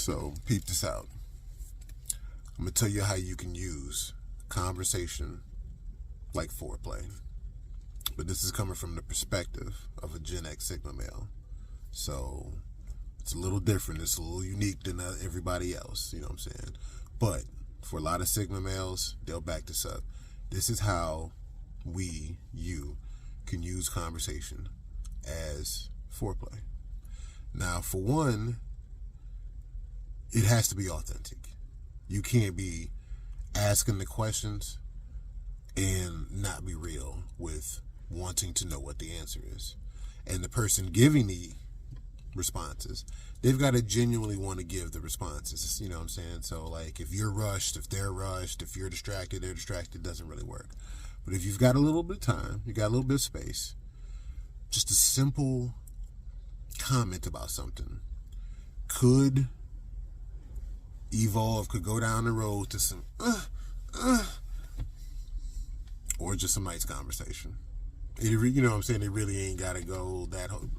So, peep this out. I'm going to tell you how you can use conversation like foreplay. But this is coming from the perspective of a Gen X Sigma male. So, it's a little different. It's a little unique than everybody else. You know what I'm saying? But for a lot of Sigma males, they'll back this up. This is how you can use conversation as foreplay. Now, for one, it has to be authentic. You can't be asking the questions and not be real with wanting to know what the answer is. And the person giving the responses, they've got to genuinely want to give the responses. You know what I'm saying? So, like, if you're rushed, if they're rushed, if you're distracted, they're distracted, it doesn't really work. But if you've got a little bit of time, you got a little bit of space, just a simple comment about something could evolve, could go down the road to some or just some nice conversation. You know what I'm saying? It really ain't got to go that whole,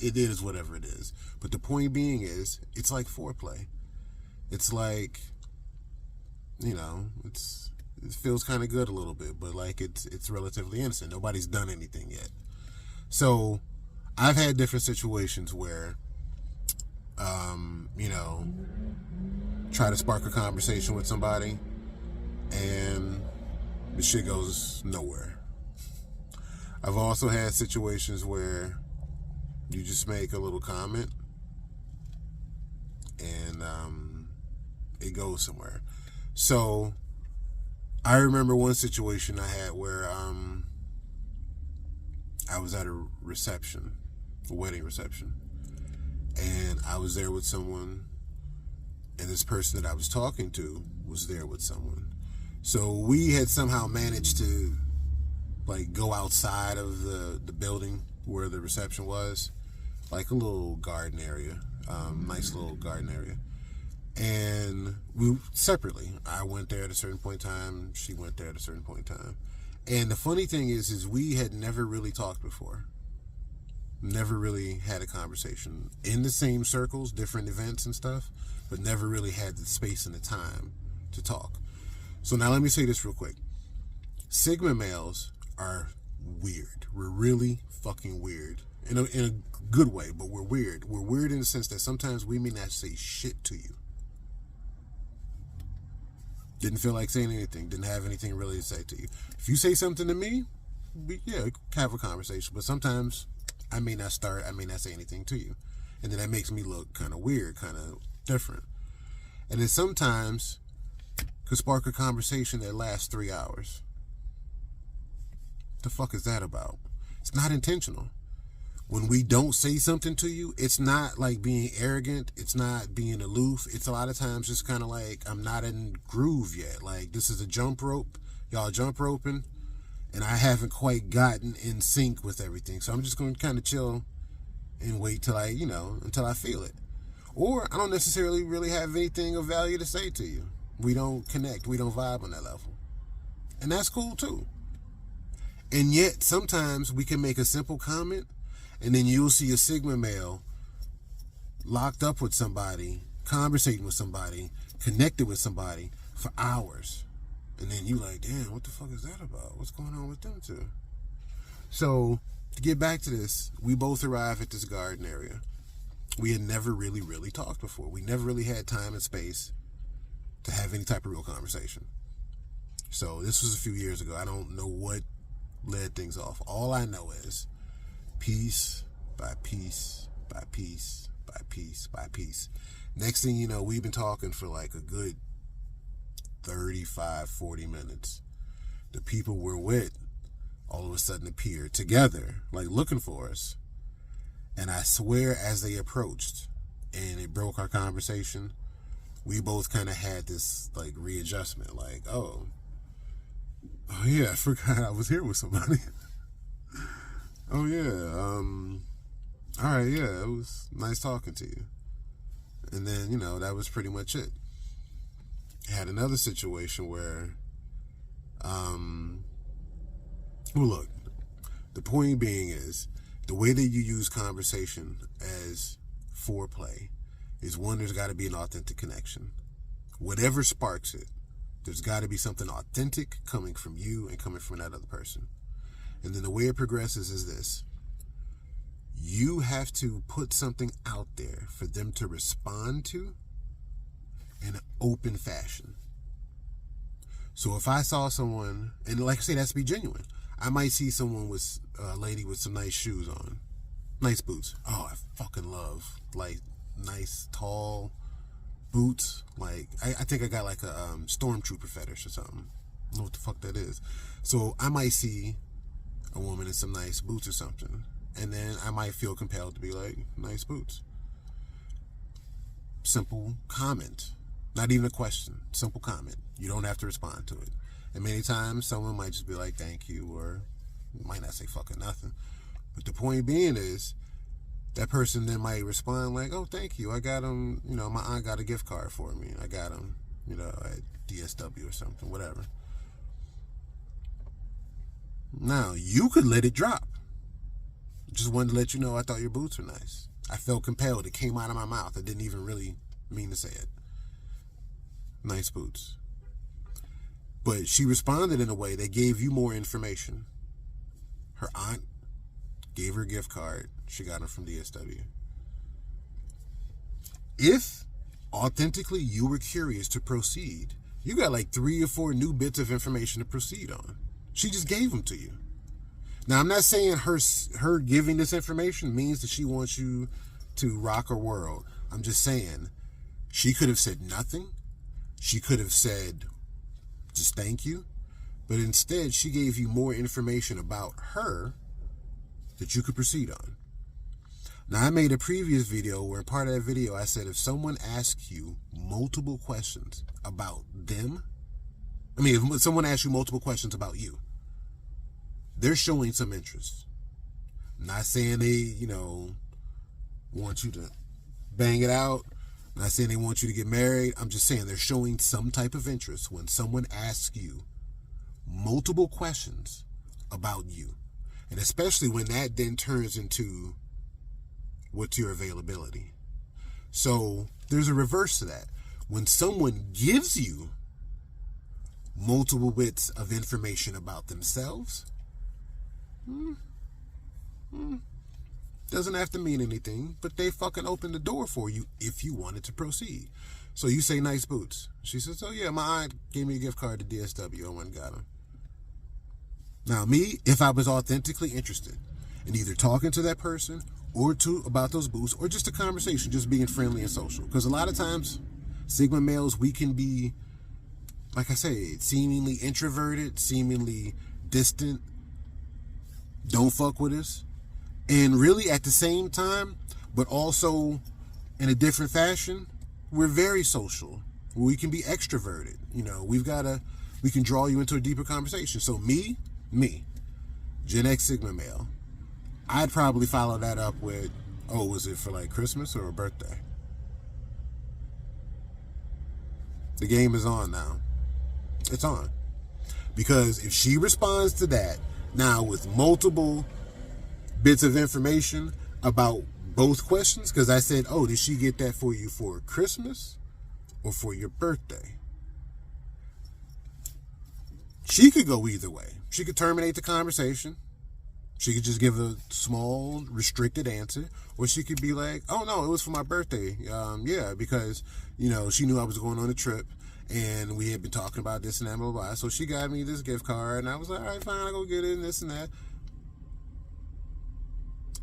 it is whatever it is. But the point being is, it's like foreplay. It's like, you know, it feels kind of good a little bit, but like it's relatively innocent. Nobody's done anything yet. So I've had different situations where, you know, try to spark a conversation with somebody and the shit goes nowhere. I've also had situations where you just make a little comment and it goes somewhere. So I remember one situation I had where I was at a reception, a wedding reception, and I was there with someone, and this person that I was talking to was there with someone. So we had somehow managed to like go outside of the building where the reception was, like a little garden area, nice little garden area. And we separately, I went there at a certain point in time, she went there at a certain point in time. And the funny thing is we had never really talked before. Never really had a conversation in the same circles, different events and stuff, but never really had the space and the time to talk. So now let me say this real quick. Sigma males are weird. We're really fucking weird. In a good way, but we're weird. We're weird in the sense that sometimes we may not say shit to you. Didn't feel like saying anything. Didn't have anything really to say to you. If you say something to me, we have a conversation. But sometimes I may not say anything to you. And then that makes me look kind of weird, kind of different. And then sometimes could spark a conversation that lasts 3 hours. What the fuck is that about? It's not intentional. When we don't say something to you, it's not like being arrogant. It's not being aloof. It's a lot of times just kind of like, I'm not in groove yet. Like, this is a jump rope. Y'all jump roping. And I haven't quite gotten in sync with everything. So I'm just going to kind of chill and wait till until I feel it. Or I don't necessarily really have anything of value to say to you. We don't connect. We don't vibe on that level. And that's cool too. And yet sometimes we can make a simple comment, and then you'll see a Sigma male locked up with somebody, conversating with somebody, connected with somebody for hours. And then you like, damn, what the fuck is that about? What's going on with them two? So to get back to this, we both arrived at this garden area. We had never really talked before. We never really had time and space to have any type of real conversation. So this was a few years ago. I don't know what led things off. All I know is piece by piece by piece by piece by piece. Next thing you know, we've been talking for like a good 35, 40 minutes. The people we're with all of a sudden appeared together, like looking for us. And I swear as they approached and it broke our conversation, we both kind of had this like readjustment, like, oh yeah, I forgot I was here with somebody. Oh yeah, all right, yeah, it was nice talking to you. And then, that was pretty much it. I had another situation where, well, look, the point being is, the way that you use conversation as foreplay is one, there's got to be an authentic connection. Whatever sparks it, there's got to be something authentic coming from you and coming from that other person. And then the way it progresses is this. You have to put something out there for them to respond to in an open fashion. So if I saw someone, and like I say, that's to be genuine. I might see someone with a lady with some nice shoes on, nice boots. Oh, I fucking love like nice tall boots. Like I think I got like a stormtrooper fetish or something. I don't know what the fuck that is. So I might see a woman in some nice boots or something, and then I might feel compelled to be like, nice boots. Simple comment. Not even a question. Simple comment. You don't have to respond to it. And many times someone might just be like, thank you, or might not say fucking nothing. But the point being is, that person then might respond like, oh, thank you. I got them, my aunt got a gift card for me. I got them, at DSW or something, whatever. Now, you could let it drop. Just wanted to let you know I thought your boots were nice. I felt compelled. It came out of my mouth. I didn't even really mean to say it. Nice boots. But she responded in a way that gave you more information. Her aunt gave her a gift card. She got them from DSW. If authentically you were curious to proceed, you got like 3 or 4 new bits of information to proceed on. She just gave them to you. Now, I'm not saying her giving this information means that she wants you to rock her world. I'm just saying she could have said nothing. She could have said, just thank you. But instead, she gave you more information about her that you could proceed on. Now, I made a previous video where in part of that video, I said if someone asks you multiple questions about them, if someone asks you multiple questions about you, they're showing some interest. I'm not saying they, want you to bang it out. I'm not saying they want you to get married. I'm just saying they're showing some type of interest when someone asks you multiple questions about you. And especially when that then turns into what's your availability. So there's a reverse to that. When someone gives you multiple bits of information about themselves, doesn't have to mean anything, but they fucking open the door for you if you wanted to proceed. So you say nice boots. She says, oh yeah, my aunt gave me a gift card to DSW. I went and got them. Now me, if I was authentically interested in either talking to that person or about those boots, or just a conversation, just being friendly and social. Because a lot of times, Sigma males, we can be, like I say, seemingly introverted, seemingly distant, don't fuck with us. And really at the same time, but also in a different fashion, we're very social. We can be extroverted. We can draw you into a deeper conversation. So me, Gen X Sigma male, I'd probably follow that up with, oh, was it for like Christmas or a birthday? The game is on now. It's on. Because if she responds to that, now with multiple bits of information about both questions, because I said, oh, did she get that for you for Christmas or for your birthday? She could go either way. She could terminate the conversation. She could just give a small, restricted answer. Or she could be like, oh, no, it was for my birthday. Yeah, because, she knew I was going on a trip. And we had been talking about this and that, blah, blah, blah. So she got me this gift card. And I was like, all right, fine, I'll go get it and this and that.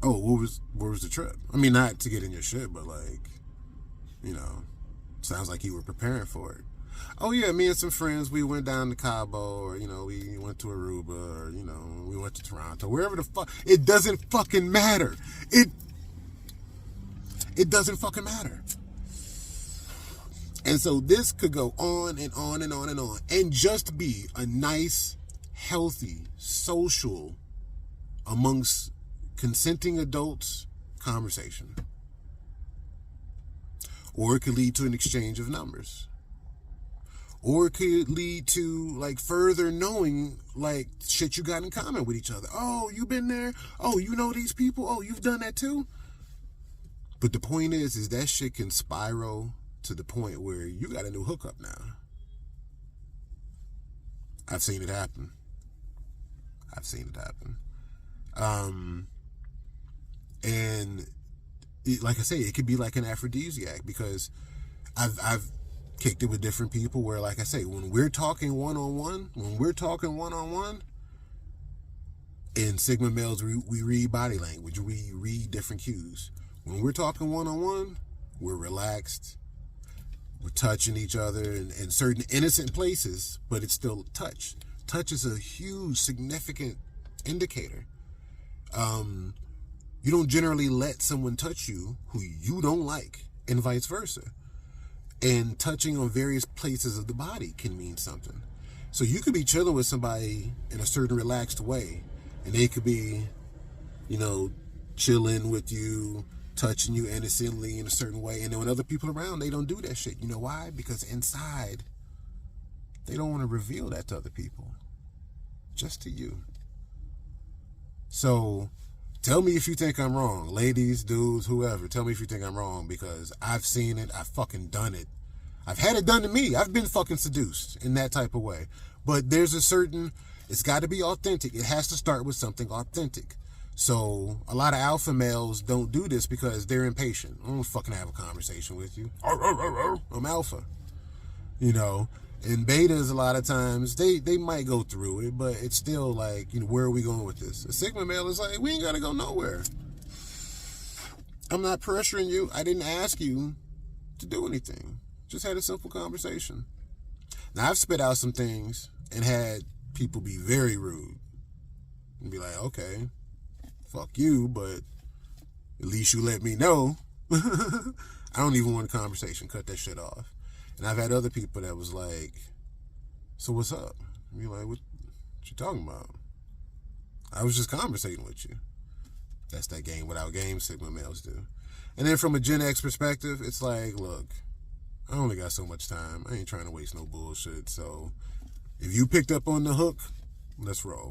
Oh, where was the trip? Not to get in your shit, but sounds like you were preparing for it. Oh yeah, me and some friends, we went down to Cabo, or we went to Aruba, or we went to Toronto, wherever the fuck. It doesn't fucking matter. It doesn't fucking matter. And so this could go on and on and on and on, and just be a nice, healthy, social, amongst consenting adults conversation. Or it could lead to an exchange of numbers. Or it could lead to further knowing shit you got in common with each other. Oh, you been there? Oh, you know these people? Oh, you've done that too? But the point is that shit can spiral to the point where you got a new hookup now. I've seen it happen. And like I say, it could be like an aphrodisiac, because I've kicked it with different people where, like I say, when we're talking one-on-one, in Sigma males, we read body language, we read different cues. When we're talking one-on-one, we're relaxed, we're touching each other in certain innocent places, but it's still touch. Touch is a huge, significant indicator. You don't generally let someone touch you who you don't like, and vice versa. And touching on various places of the body can mean something. So you could be chilling with somebody in a certain relaxed way, and they could be, chilling with you, touching you innocently in a certain way. And then when other people are around, they don't do that shit. You know why? Because inside, they don't want to reveal that to other people. Just to you. So tell me if you think I'm wrong. Ladies, dudes, whoever. Tell me if you think I'm wrong, because I've seen it. I've fucking done it. I've had it done to me. I've been fucking seduced in that type of way. But there's it's got to be authentic. It has to start with something authentic. So a lot of alpha males don't do this because they're impatient. I don't fucking have a conversation with you. I'm alpha. And betas, a lot of times, they might go through it, but it's still like, where are we going with this? A Sigma male is like, we ain't got to go nowhere. I'm not pressuring you. I didn't ask you to do anything. Just had a simple conversation. Now, I've spit out some things and had people be very rude and be like, okay, fuck you, but at least you let me know. I don't even want a conversation. Cut that shit off. And I've had other people that was like, so what's up? And you're like, what you talking about? I was just conversating with you. That's that game without game Sigma males do. And then from a Gen X perspective, it's like, look, I only got so much time. I ain't trying to waste no bullshit. So if you picked up on the hook, let's roll.